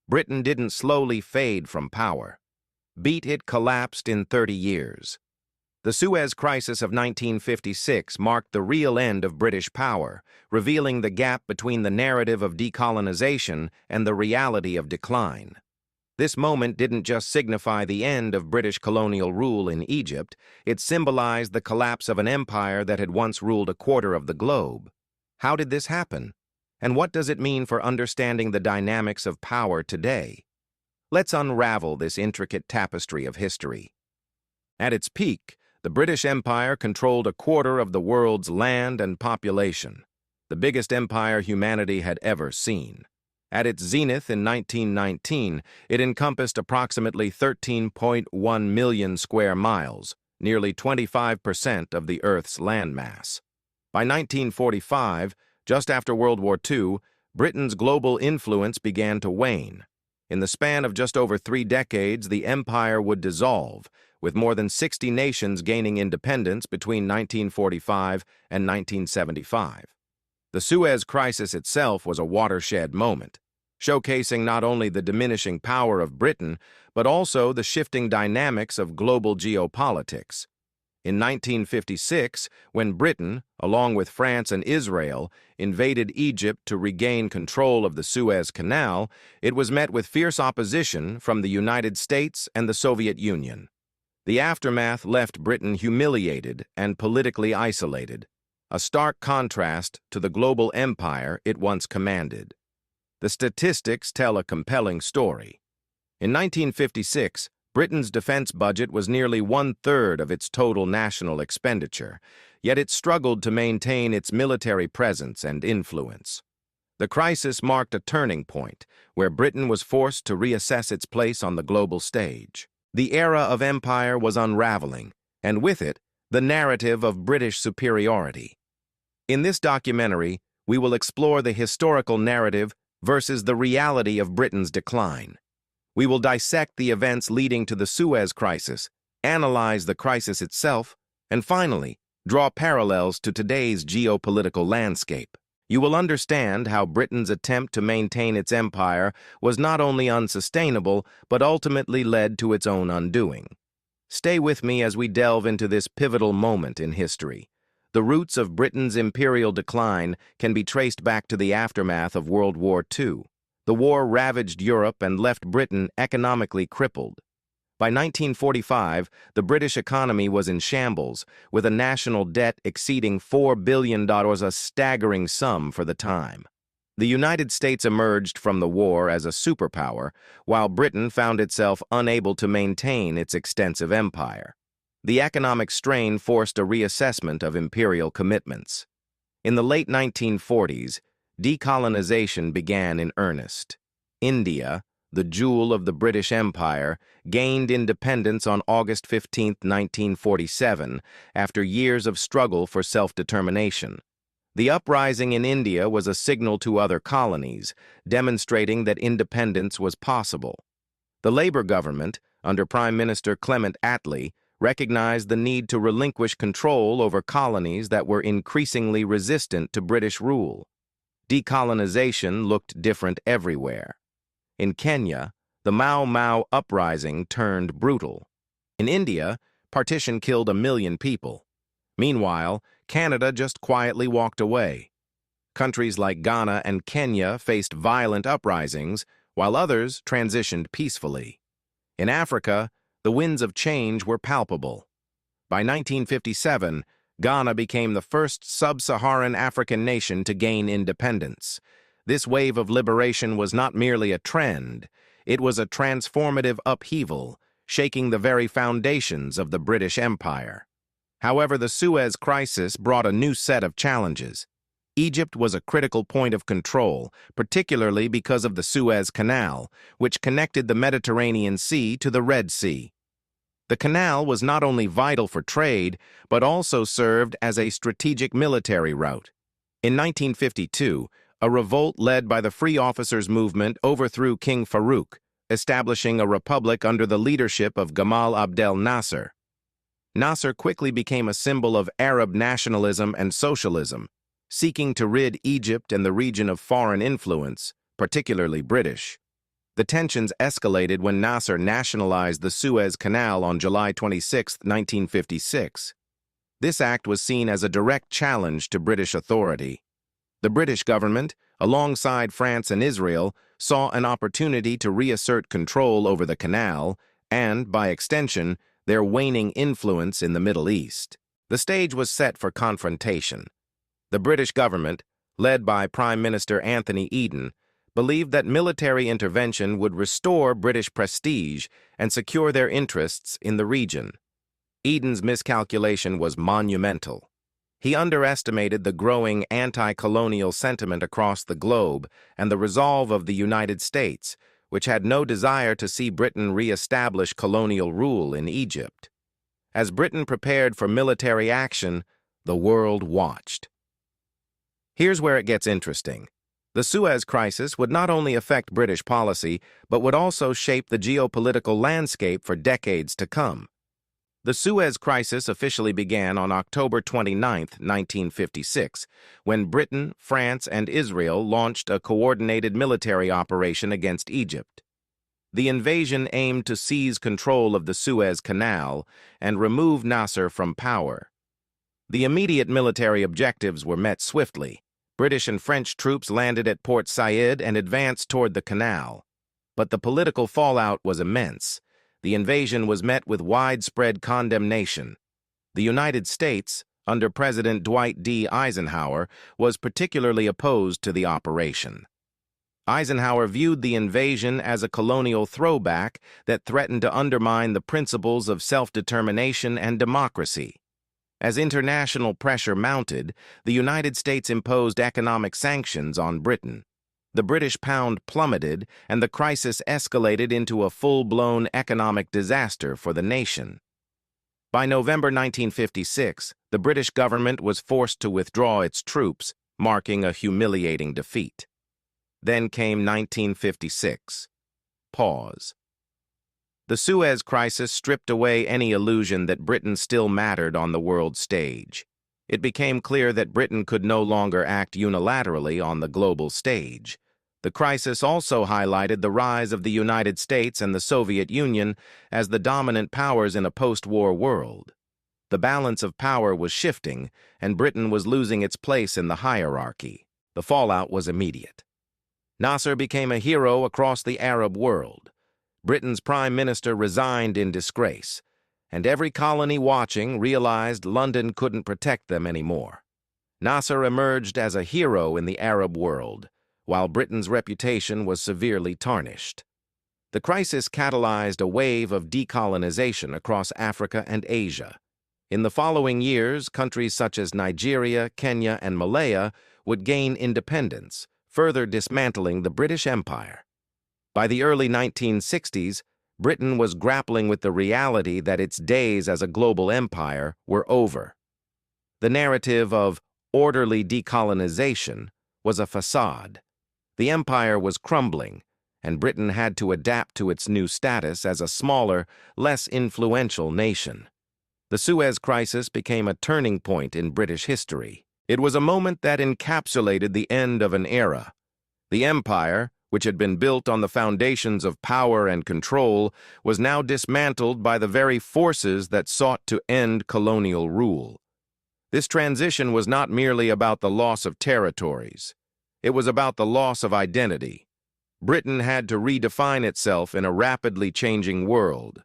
Britain didn't slowly fade from power. It collapsed in 30 years. The Suez Crisis of 1956 marked the real end of British power, revealing the gap between the narrative of decolonization and the reality of decline. This moment didn't just signify the end of British colonial rule in Egypt, it symbolized the collapse of an empire that had once ruled a quarter of the globe. How did this happen? And what does it mean for understanding the dynamics of power today? Let's unravel this intricate tapestry of history. At its peak, the British Empire controlled a quarter of the world's land and population, the biggest empire humanity had ever seen. At its zenith in 1919, it encompassed approximately 13.1 million square miles, nearly 25% of the Earth's landmass. By 1945, just after World War II, Britain's global influence began to wane. In the span of just over 3 decades, the empire would dissolve, with more than 60 nations gaining independence between 1945 and 1975. The Suez Crisis itself was a watershed moment, showcasing not only the diminishing power of Britain, but also the shifting dynamics of global geopolitics. In 1956, when Britain, along with France and Israel, invaded Egypt to regain control of the Suez Canal, it was met with fierce opposition from the United States and the Soviet Union. The aftermath left Britain humiliated and politically isolated, a stark contrast to the global empire it once commanded. The statistics tell a compelling story. In 1956, Britain's defense budget was nearly 1/3 of its total national expenditure, yet it struggled to maintain its military presence and influence. The crisis marked a turning point, where Britain was forced to reassess its place on the global stage. The era of empire was unraveling, and with it, the narrative of British superiority. In this documentary, we will explore the historical narrative versus the reality of Britain's decline. We will dissect the events leading to the Suez Crisis, analyze the crisis itself, and finally, draw parallels to today's geopolitical landscape. You will understand how Britain's attempt to maintain its empire was not only unsustainable, but ultimately led to its own undoing. Stay with me as we delve into this pivotal moment in history. The roots of Britain's imperial decline can be traced back to the aftermath of World War II. The war ravaged Europe and left Britain economically crippled. By 1945, the British economy was in shambles, with a national debt exceeding $4 billion, a staggering sum for the time. The United States emerged from the war as a superpower, while Britain found itself unable to maintain its extensive empire. The economic strain forced a reassessment of imperial commitments. In the late 1940s, decolonization began in earnest. India, the jewel of the British Empire, gained independence on August 15, 1947, after years of struggle for self-determination. The uprising in India was a signal to other colonies, demonstrating that independence was possible. The Labour government, under Prime Minister Clement Attlee, recognized the need to relinquish control over colonies that were increasingly resistant to British rule. Decolonization looked different everywhere. In Kenya, the Mau Mau uprising turned brutal. In India, partition killed 1 million people. Meanwhile, Canada just quietly walked away. Countries like Ghana and Kenya faced violent uprisings, while others transitioned peacefully. In Africa, the winds of change were palpable. By 1957, Ghana became the first sub-Saharan African nation to gain independence. This wave of liberation was not merely a trend, it was a transformative upheaval, shaking the very foundations of the British Empire. However, the Suez Crisis brought a new set of challenges. Egypt was a critical point of control, particularly because of the Suez Canal, which connected the Mediterranean Sea to the Red Sea. The canal was not only vital for trade, but also served as a strategic military route. In 1952, a revolt led by the Free Officers Movement overthrew King Farouk, establishing a republic under the leadership of Gamal Abdel Nasser. Nasser quickly became a symbol of Arab nationalism and socialism, seeking to rid Egypt and the region of foreign influence, particularly British. The tensions escalated when Nasser nationalized the Suez Canal on July 26, 1956. This act was seen as a direct challenge to British authority. The British government, alongside France and Israel, saw an opportunity to reassert control over the canal and, by extension, their waning influence in the Middle East. The stage was set for confrontation. The British government, led by Prime Minister Anthony Eden, believed that military intervention would restore British prestige and secure their interests in the region. Eden's miscalculation was monumental. He underestimated the growing anti-colonial sentiment across the globe and the resolve of the United States, which had no desire to see Britain re-establish colonial rule in Egypt. As Britain prepared for military action, the world watched. Here's where it gets interesting. The Suez Crisis would not only affect British policy, but would also shape the geopolitical landscape for decades to come. The Suez Crisis officially began on October 29, 1956, when Britain, France, and Israel launched a coordinated military operation against Egypt. The invasion aimed to seize control of the Suez Canal and remove Nasser from power. The immediate military objectives were met swiftly. British and French troops landed at Port Said and advanced toward the canal. But the political fallout was immense. The invasion was met with widespread condemnation. The United States, under President Dwight D. Eisenhower, was particularly opposed to the operation. Eisenhower viewed the invasion as a colonial throwback that threatened to undermine the principles of self-determination and democracy. As international pressure mounted, the United States imposed economic sanctions on Britain. The British pound plummeted, and the crisis escalated into a full-blown economic disaster for the nation. By November 1956, the British government was forced to withdraw its troops, marking a humiliating defeat. Then came 1956. Pause. The Suez Crisis stripped away any illusion that Britain still mattered on the world stage. It became clear that Britain could no longer act unilaterally on the global stage. The crisis also highlighted the rise of the United States and the Soviet Union as the dominant powers in a post-war world. The balance of power was shifting, and Britain was losing its place in the hierarchy. The fallout was immediate. Nasser became a hero across the Arab world. Britain's prime minister resigned in disgrace, and every colony watching realized London couldn't protect them anymore. Nasser emerged as a hero in the Arab world, while Britain's reputation was severely tarnished. The crisis catalyzed a wave of decolonization across Africa and Asia. In the following years, countries such as Nigeria, Kenya, and Malaya would gain independence, further dismantling the British Empire. By the early 1960s, Britain was grappling with the reality that its days as a global empire were over. The narrative of orderly decolonization was a facade. The empire was crumbling, and Britain had to adapt to its new status as a smaller, less influential nation. The Suez Crisis became a turning point in British history. It was a moment that encapsulated the end of an era. The empire, which had been built on the foundations of power and control, was now dismantled by the very forces that sought to end colonial rule. This transition was not merely about the loss of territories. It was about the loss of identity. Britain had to redefine itself in a rapidly changing world.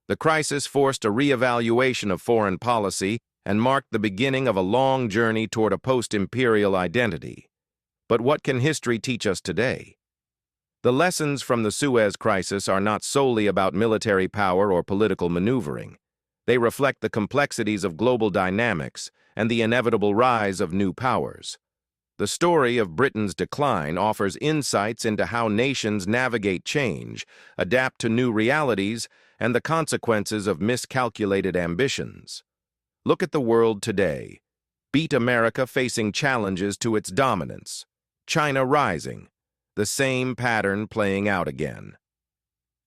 The crisis forced a reevaluation of foreign policy and marked the beginning of a long journey toward a post-imperial identity. But what can history teach us today? The lessons from the Suez Crisis are not solely about military power or political maneuvering. They reflect the complexities of global dynamics and the inevitable rise of new powers. The story of Britain's decline offers insights into how nations navigate change, adapt to new realities, and the consequences of miscalculated ambitions. Look at the world today. Beat America facing challenges to its dominance. China rising. The same pattern playing out again.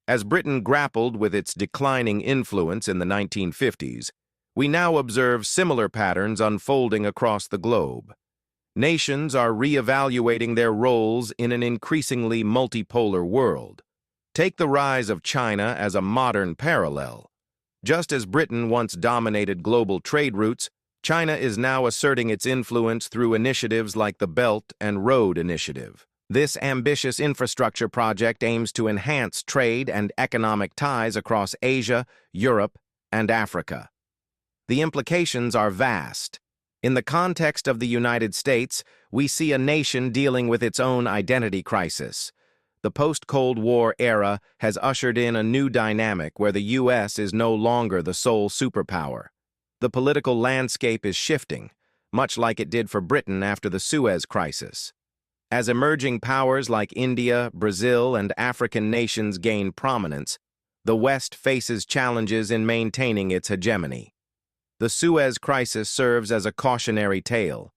As Britain grappled with its declining influence in the 1950s, we now observe similar patterns unfolding across the globe. Nations are reevaluating their roles in an increasingly multipolar world. Take the rise of China as a modern parallel. Just as Britain once dominated global trade routes, China is now asserting its influence through initiatives like the Belt and Road Initiative. This ambitious infrastructure project aims to enhance trade and economic ties across Asia, Europe, and Africa. The implications are vast. In the context of the United States, we see a nation dealing with its own identity crisis. The post-Cold War era has ushered in a new dynamic where the U.S. is no longer the sole superpower. The political landscape is shifting, much like it did for Britain after the Suez Crisis. As emerging powers like India, Brazil, and African nations gain prominence, the West faces challenges in maintaining its hegemony. The Suez Crisis serves as a cautionary tale.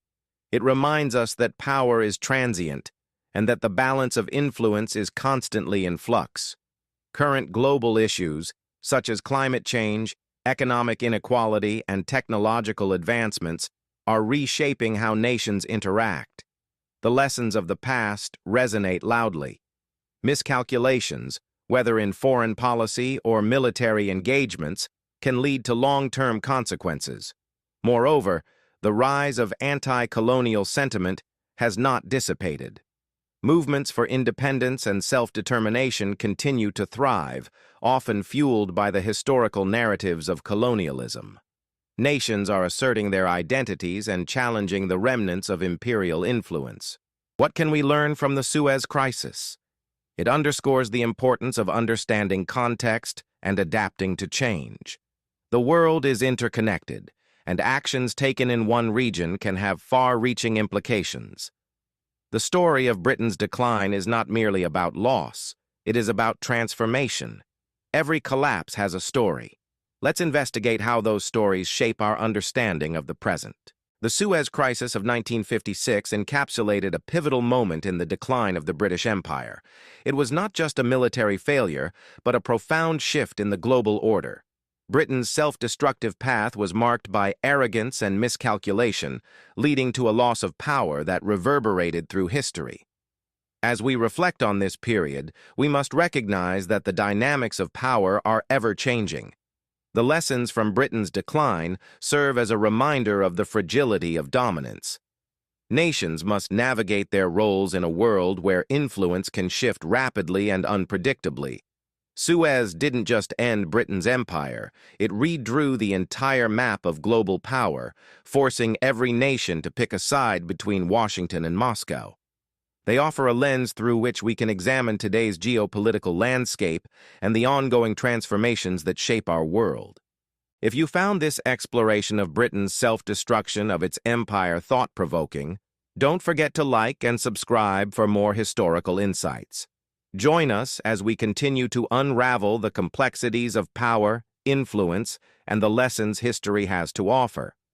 It reminds us that power is transient and that the balance of influence is constantly in flux. Current global issues, such as climate change, economic inequality, and technological advancements, are reshaping how nations interact. The lessons of the past resonate loudly. Miscalculations, whether in foreign policy or military engagements, can lead to long-term consequences. Moreover, the rise of anti-colonial sentiment has not dissipated. Movements for independence and self-determination continue to thrive, often fueled by the historical narratives of colonialism. Nations are asserting their identities and challenging the remnants of imperial influence. What can we learn from the Suez Crisis? It underscores the importance of understanding context and adapting to change. The world is interconnected, and actions taken in one region can have far-reaching implications. The story of Britain's decline is not merely about loss, it is about transformation. Every collapse has a story. Let's investigate how those stories shape our understanding of the present. The Suez Crisis of 1956 encapsulated a pivotal moment in the decline of the British Empire. It was not just a military failure, but a profound shift in the global order. Britain's self-destructive path was marked by arrogance and miscalculation, leading to a loss of power that reverberated through history. As we reflect on this period, we must recognize that the dynamics of power are ever-changing. The lessons from Britain's decline serve as a reminder of the fragility of dominance. Nations must navigate their roles in a world where influence can shift rapidly and unpredictably. Suez didn't just end Britain's empire, it redrew the entire map of global power, forcing every nation to pick a side between Washington and Moscow. They offer a lens through which we can examine today's geopolitical landscape and the ongoing transformations that shape our world. If you found this exploration of Britain's self-destruction of its empire thought-provoking, don't forget to like and subscribe for more historical insights. Join us as we continue to unravel the complexities of power, influence, and the lessons history has to offer.